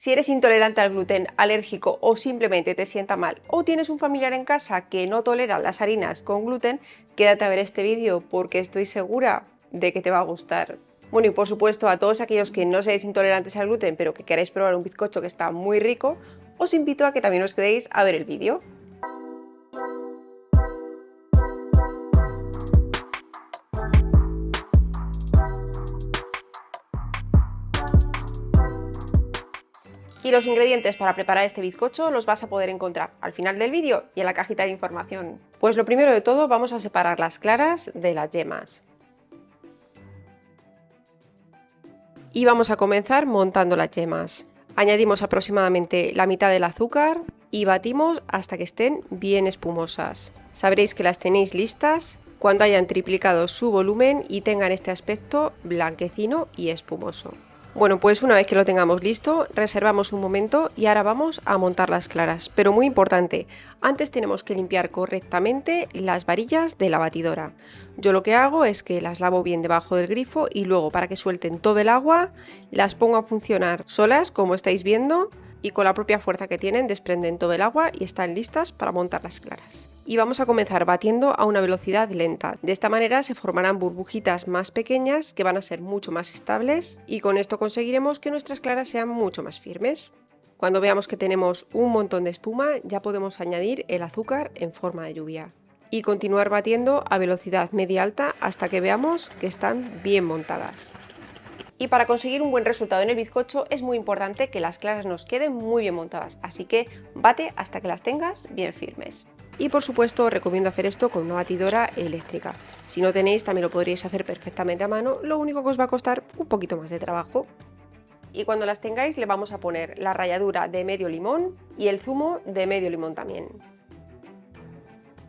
Si eres intolerante al gluten, alérgico o simplemente te sienta mal o tienes un familiar en casa que no tolera las harinas con gluten, quédate a ver este vídeo porque estoy segura de que te va a gustar. Bueno, y por supuesto a todos aquellos que no seáis intolerantes al gluten pero que queráis probar un bizcocho que está muy rico, os invito a que también os quedéis a ver el vídeo. Y los ingredientes para preparar este bizcocho los vas a poder encontrar al final del vídeo y en la cajita de información. Pues lo primero de todo vamos a separar las claras de las yemas. Y vamos a comenzar montando las yemas. Añadimos aproximadamente la mitad del azúcar y batimos hasta que estén bien espumosas. Sabréis que las tenéis listas cuando hayan triplicado su volumen y tengan este aspecto blanquecino y espumoso. Bueno, pues una vez que lo tengamos listo, reservamos un momento y ahora vamos a montar las claras. Pero muy importante, antes tenemos que limpiar correctamente las varillas de la batidora. Yo lo que hago es que las lavo bien debajo del grifo y luego, para que suelten todo el agua, las pongo a funcionar solas, como estáis viendo, y con la propia fuerza que tienen desprenden todo el agua y están listas para montar las claras. Y vamos a comenzar batiendo a una velocidad lenta. De esta manera se formarán burbujitas más pequeñas que van a ser mucho más estables y con esto conseguiremos que nuestras claras sean mucho más firmes. Cuando veamos que tenemos un montón de espuma, ya podemos añadir el azúcar en forma de lluvia y continuar batiendo a velocidad media-alta hasta que veamos que están bien montadas. Y para conseguir un buen resultado en el bizcocho es muy importante que las claras nos queden muy bien montadas, así que bate hasta que las tengas bien firmes. Y por supuesto os recomiendo hacer esto con una batidora eléctrica. Si no tenéis, también lo podréis hacer perfectamente a mano, lo único que os va a costar un poquito más de trabajo. Y cuando las tengáis le vamos a poner la ralladura de medio limón y el zumo de medio limón también.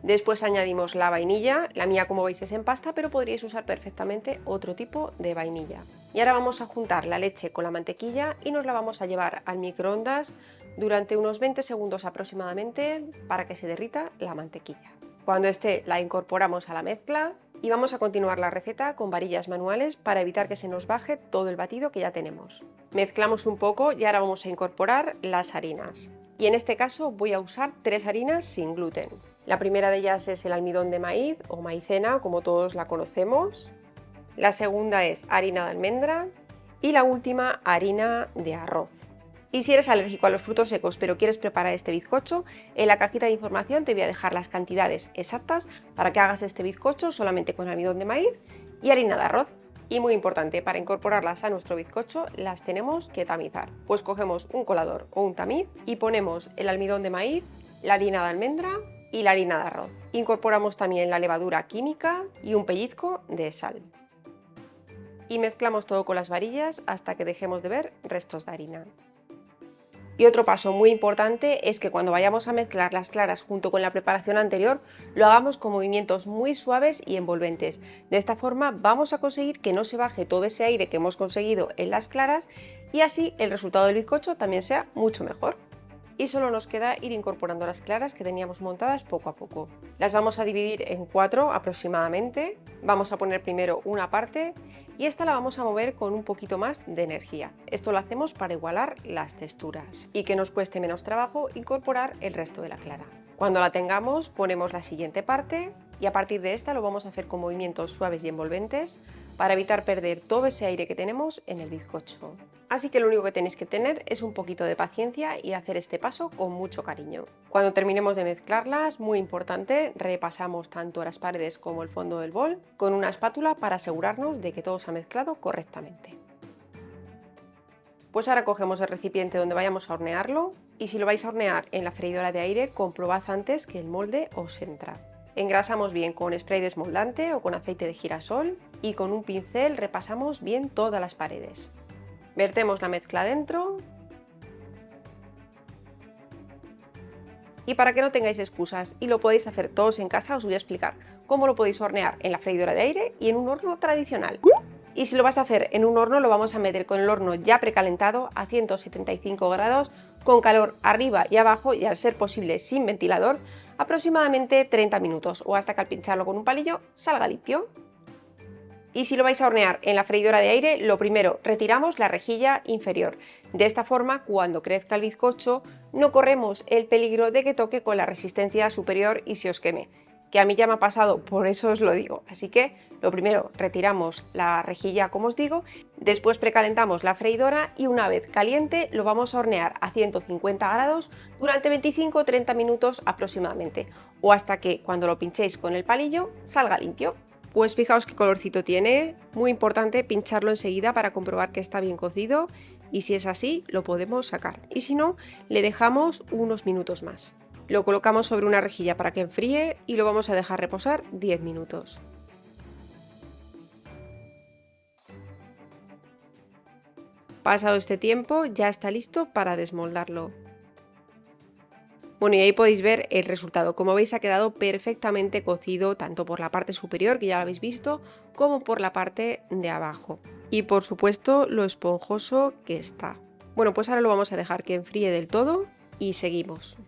Después añadimos la vainilla, la mía como veis es en pasta, pero podríais usar perfectamente otro tipo de vainilla. Y ahora vamos a juntar la leche con la mantequilla y nos la vamos a llevar al microondas durante unos 20 segundos aproximadamente para que se derrita la mantequilla. Cuando esté la incorporamos a la mezcla y vamos a continuar la receta con varillas manuales para evitar que se nos baje todo el batido que ya tenemos. Mezclamos un poco y ahora vamos a incorporar las harinas. Y en este caso voy a usar 3 harinas sin gluten. La primera de ellas es el almidón de maíz o maicena, como todos la conocemos. La segunda es harina de almendra y la última harina de arroz. Y si eres alérgico a los frutos secos pero quieres preparar este bizcocho, en la cajita de información te voy a dejar las cantidades exactas para que hagas este bizcocho solamente con almidón de maíz y harina de arroz. Y muy importante, para incorporarlas a nuestro bizcocho las tenemos que tamizar. Pues cogemos un colador o un tamiz y ponemos el almidón de maíz, la harina de almendra y la harina de arroz. Incorporamos también la levadura química y un pellizco de sal. Y mezclamos todo con las varillas hasta que dejemos de ver restos de harina. Y otro paso muy importante es que cuando vayamos a mezclar las claras junto con la preparación anterior, lo hagamos con movimientos muy suaves y envolventes. De esta forma vamos a conseguir que no se baje todo ese aire que hemos conseguido en las claras y así el resultado del bizcocho también sea mucho mejor. Y solo nos queda ir incorporando las claras que teníamos montadas poco a poco. Las vamos a dividir en 4 aproximadamente. Vamos a poner primero una parte y esta la vamos a mover con un poquito más de energía. Esto lo hacemos para igualar las texturas y que nos cueste menos trabajo incorporar el resto de la clara. Cuando la tengamos ponemos la siguiente parte y a partir de esta lo vamos a hacer con movimientos suaves y envolventes para evitar perder todo ese aire que tenemos en el bizcocho. Así que lo único que tenéis que tener es un poquito de paciencia y hacer este paso con mucho cariño. Cuando terminemos de mezclarlas, muy importante, repasamos tanto las paredes como el fondo del bol con una espátula para asegurarnos de que todo se ha mezclado correctamente. Pues ahora cogemos el recipiente donde vayamos a hornearlo y si lo vais a hornear en la freidora de aire, comprobad antes que el molde os entra. Engrasamos bien con spray desmoldante o con aceite de girasol y con un pincel repasamos bien todas las paredes. Vertemos la mezcla dentro y para que no tengáis excusas y lo podéis hacer todos en casa, os voy a explicar cómo lo podéis hornear en la freidora de aire y en un horno tradicional. Y si lo vas a hacer en un horno, lo vamos a meter con el horno ya precalentado a 175 grados con calor arriba y abajo y al ser posible sin ventilador, aproximadamente 30 minutos o hasta que al pincharlo con un palillo salga limpio. Y si lo vais a hornear en la freidora de aire, lo primero, retiramos la rejilla inferior. De esta forma, cuando crezca el bizcocho, no corremos el peligro de que toque con la resistencia superior y se os queme. Que a mí ya me ha pasado, por eso os lo digo. Así que lo primero, retiramos la rejilla, como os digo, después precalentamos la freidora y una vez caliente lo vamos a hornear a 150 grados durante 25 o 30 minutos aproximadamente, o hasta que cuando lo pinchéis con el palillo salga limpio. Pues fijaos qué colorcito tiene, muy importante pincharlo enseguida para comprobar que está bien cocido y si es así lo podemos sacar y si no le dejamos unos minutos más. Lo colocamos sobre una rejilla para que enfríe y lo vamos a dejar reposar 10 minutos. Pasado este tiempo ya está listo para desmoldarlo. Bueno, y ahí podéis ver el resultado. Como veis ha quedado perfectamente cocido tanto por la parte superior, que ya lo habéis visto, como por la parte de abajo. Y por supuesto lo esponjoso que está. Bueno, pues ahora lo vamos a dejar que enfríe del todo y seguimos.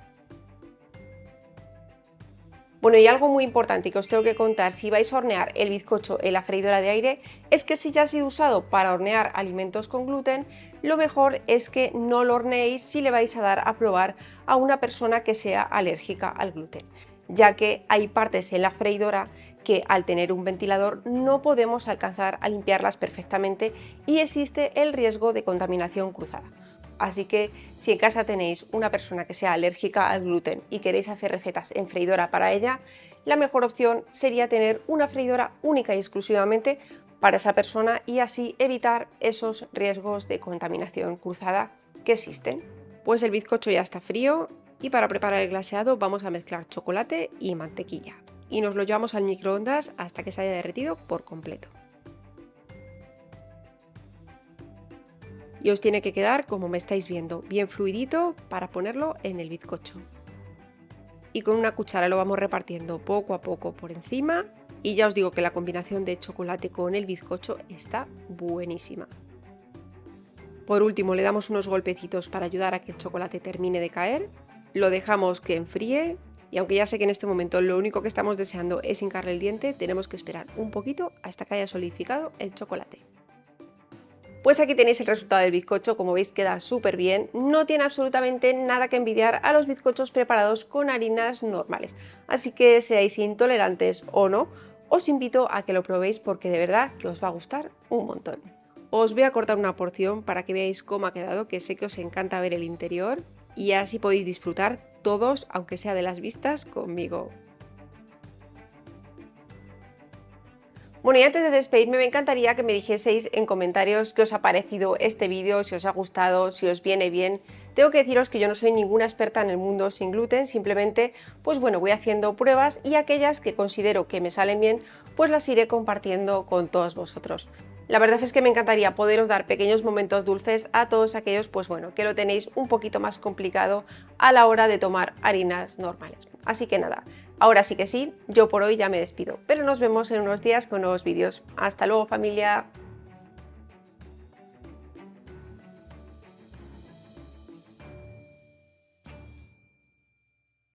Bueno, y algo muy importante que os tengo que contar si vais a hornear el bizcocho en la freidora de aire es que si ya ha sido usado para hornear alimentos con gluten, lo mejor es que no lo horneéis si le vais a dar a probar a una persona que sea alérgica al gluten, ya que hay partes en la freidora que al tener un ventilador no podemos alcanzar a limpiarlas perfectamente y existe el riesgo de contaminación cruzada. Así que si en casa tenéis una persona que sea alérgica al gluten y queréis hacer recetas en freidora para ella, la mejor opción sería tener una freidora única y exclusivamente para esa persona y así evitar esos riesgos de contaminación cruzada que existen. Pues el bizcocho ya está frío y para preparar el glaseado vamos a mezclar chocolate y mantequilla y nos lo llevamos al microondas hasta que se haya derretido por completo. Y os tiene que quedar, como me estáis viendo, bien fluidito para ponerlo en el bizcocho. Y con una cuchara lo vamos repartiendo poco a poco por encima y ya os digo que la combinación de chocolate con el bizcocho está buenísima. Por último le damos unos golpecitos para ayudar a que el chocolate termine de caer, lo dejamos que enfríe y aunque ya sé que en este momento lo único que estamos deseando es hincarle el diente, tenemos que esperar un poquito hasta que haya solidificado el chocolate. Pues aquí tenéis el resultado del bizcocho, como veis queda súper bien, no tiene absolutamente nada que envidiar a los bizcochos preparados con harinas normales, así que seáis intolerantes o no, os invito a que lo probéis porque de verdad que os va a gustar un montón. Os voy a cortar una porción para que veáis cómo ha quedado, que sé que os encanta ver el interior y así podéis disfrutar todos, aunque sea de las vistas, conmigo. Bueno, y antes de despedirme me encantaría que me dijeseis en comentarios qué os ha parecido este vídeo, si os ha gustado, si os viene bien. Tengo que deciros que yo no soy ninguna experta en el mundo sin gluten, simplemente pues bueno, voy haciendo pruebas y aquellas que considero que me salen bien pues las iré compartiendo con todos vosotros. La verdad es que me encantaría poderos dar pequeños momentos dulces a todos aquellos pues bueno, que lo tenéis un poquito más complicado a la hora de tomar harinas normales. Así que nada, ahora sí que sí, yo por hoy ya me despido, pero nos vemos en unos días con nuevos vídeos. ¡Hasta luego, familia!